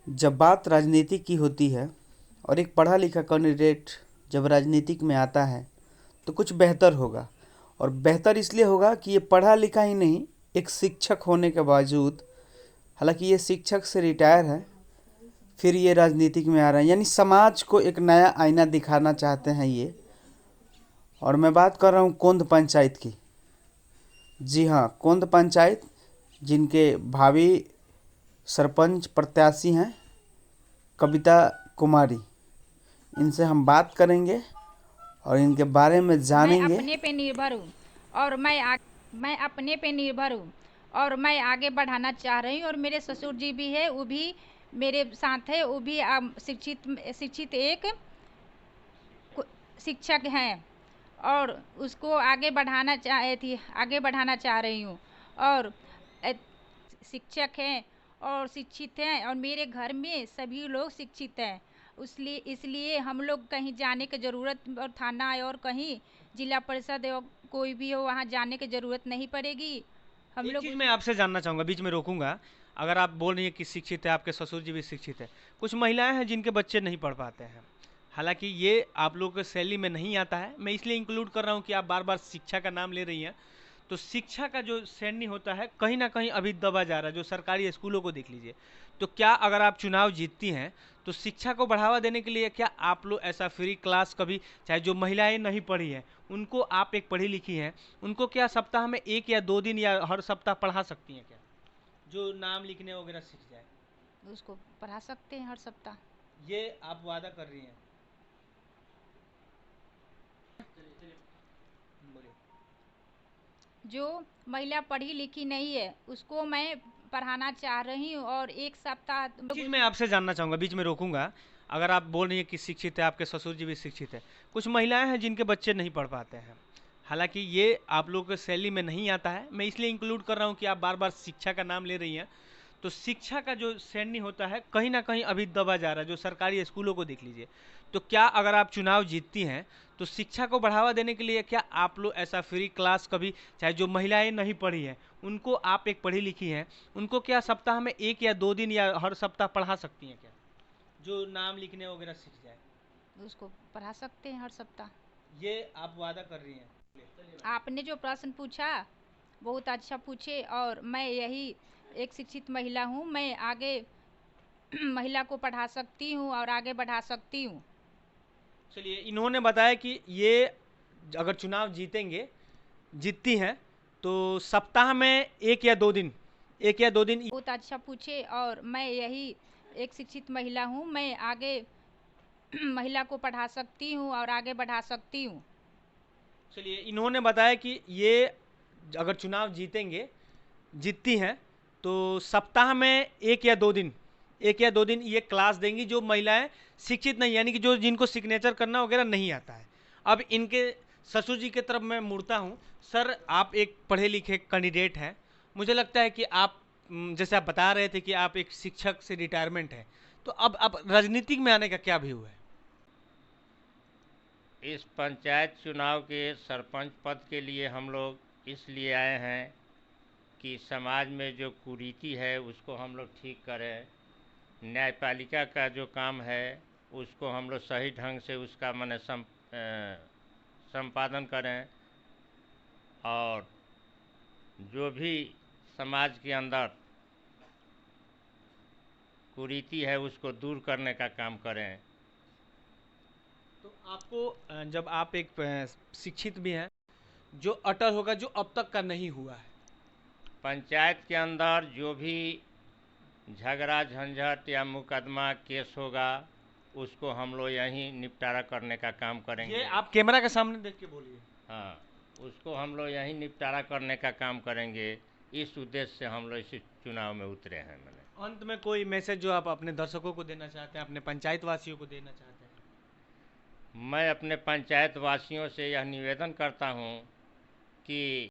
जब बात राजनीति की होती है और एक पढ़ा लिखा कैंडिडेट जब राजनीतिक में आता है तो कुछ बेहतर होगा। और बेहतर इसलिए होगा कि ये पढ़ा लिखा ही नहीं, एक शिक्षक होने के बावजूद, हालांकि ये शिक्षक से रिटायर है, फिर ये राजनीतिक में आ रहे हैं, यानी समाज को एक नया आईना दिखाना चाहते हैं ये। और मैं बात कर रहा हूँ कोंद पंचायत की। जी हाँ, कोंद पंचायत, जिनके भावी सरपंच प्रत्याशी हैं कविता कुमारी। इनसे हम बात करेंगे और इनके बारे में मैं जानेंगे। अपने पे निर्भर हूँ और मैं अपने पे निर्भर हूँ और मैं आगे बढ़ाना चाह रही हूँ। और मेरे ससुर जी भी है, वो भी मेरे साथ है, वो भी शिक्षित शिक्षित एक कु- शिक्षक हैं और उसको आगे बढ़ाना चाह रही हूँ। और अ, शिक्षक हैं और शिक्षित हैं और मेरे घर में सभी लोग शिक्षित हैं। इसलिए हम लोग कहीं जाने की ज़रूरत, और थाना और कहीं जिला परिषद और कोई भी हो वहाँ जाने की ज़रूरत नहीं पड़ेगी। हम एक लोग चीज़ मैं आपसे जानना चाहूँगा, बीच में रोकूंगा। अगर आप बोल रही हैं कि शिक्षित है, आपके ससुर जी भी शिक्षित है, कुछ महिलाएं हैं जिनके बच्चे नहीं पढ़ पाते हैं। हालांकि ये आप लोगों के शैली में नहीं आता है, मैं इसलिए इंक्लूड कर रहा हूँ कि आप बार बार शिक्षा का नाम ले रही हैं। तो शिक्षा का जो श्रेणी होता है कहीं ना कहीं अभी दबा जा रहा है। जो सरकारी स्कूलों को देख लीजिए। तो क्या अगर आप चुनाव जीतती हैं तो शिक्षा को बढ़ावा देने के लिए क्या आप लोग ऐसा फ्री क्लास कभी, चाहे जो महिलाएं नहीं पढ़ी हैं उनको, आप एक पढ़ी लिखी हैं, उनको क्या सप्ताह में 1 या 2 दिन या हर सप्ताह पढ़ा सकती हैं क्या, जो नाम लिखने वगैरह सीख जाए? उसको पढ़ा सकते हैं हर सप्ताह। ये आप वादा कर रही हैं? बोलिए। जो महिला पढ़ी लिखी नहीं है उसको मैं पढ़ाना चाह रही हूँ और एक सप्ताह चीज़ मैं आपसे जानना चाहूँगा, बीच में रोकूंगा। अगर आप बोल रही हैं कि शिक्षित है, आपके ससुर जी भी शिक्षित है, कुछ महिलाएं हैं जिनके बच्चे नहीं पढ़ पाते हैं। हालांकि ये आप लोगों के शैली में नहीं आता है, मैं इसलिए इंक्लूड कर रहा हूँ कि आप बार बार शिक्षा का नाम ले रही हैं। तो शिक्षा का जो श्रेणी होता है कहीं ना कहीं अभी दबा जा रहा है। जो सरकारी स्कूलों को देख लीजिए। तो क्या अगर आप चुनाव जीतती हैं तो शिक्षा को बढ़ावा देने के लिए क्या आप लोग ऐसा फ्री क्लास कभी, चाहे जो महिलाएं नहीं पढ़ी हैं उनको, आप एक पढ़ी लिखी हैं, उनको क्या सप्ताह में 1 या 2 दिन या हर सप्ताह पढ़ा सकती हैं क्या, जो नाम लिखने वगैरह सीख जाए? उसको पढ़ा सकते हैं हर सप्ताह। ये आप वादा कर रही हैं? आपने जो प्रश्न पूछा बहुत अच्छा पूछे, और मैं यही एक शिक्षित महिला हूँ, मैं आगे महिला को पढ़ा सकती हूँ और आगे बढ़ा सकती हूँ। चलिए, इन्होंने बताया कि ये अगर चुनाव जीतती हैं तो सप्ताह में 1 या 2 दिन, 1 या 2 दिन। बहुत अच्छा पूछे, और मैं यही एक शिक्षित महिला हूँ, मैं आगे महिला को पढ़ा सकती हूँ और आगे बढ़ा सकती हूँ। चलिए, इन्होंने बताया कि ये अगर चुनाव जीतती हैं तो सप्ताह में 1 या 2 दिन, 1 या 2 दिन ये क्लास देंगी जो महिलाएं शिक्षित नहीं, यानी कि जो जिनको सिग्नेचर करना वगैरह नहीं आता है। अब इनके ससुर जी की तरफ मैं मुड़ता हूँ। सर, आप एक पढ़े लिखे कैंडिडेट हैं। मुझे लगता है कि आप, जैसे आप बता रहे थे कि आप एक शिक्षक से रिटायरमेंट है, तो अब राजनीतिक में आने का क्या व्यू है? इस पंचायत चुनाव के सरपंच पद के लिए हम लोग इसलिए आए हैं कि समाज में जो कुरीति है उसको हम लोग ठीक करें। न्यायपालिका का जो काम है उसको हम लोग सही ढंग से उसका माने संपादन करें। और जो भी समाज के अंदर कुरीति है उसको दूर करने का काम करें। तो आपको, जब आप एक शिक्षित भी हैं, जो अटल होगा जो अब तक का नहीं हुआ है। पंचायत के अंदर जो भी झगड़ा झंझट या मुकदमा केस होगा उसको हम लोग यहीं निपटारा करने का काम ये करेंगे। आप कैमरा के सामने देख के बोलिए। हाँ, उसको हम लोग यहीं निपटारा करने का काम करेंगे। इस उद्देश्य से हम लोग इस चुनाव में उतरे हैं। मैंने अंत में कोई मैसेज जो आप अपने दर्शकों को देना चाहते हैं, अपने पंचायत वासियों को देना चाहते हैं? मैं अपने पंचायत वासियों से यह निवेदन करता हूँ कि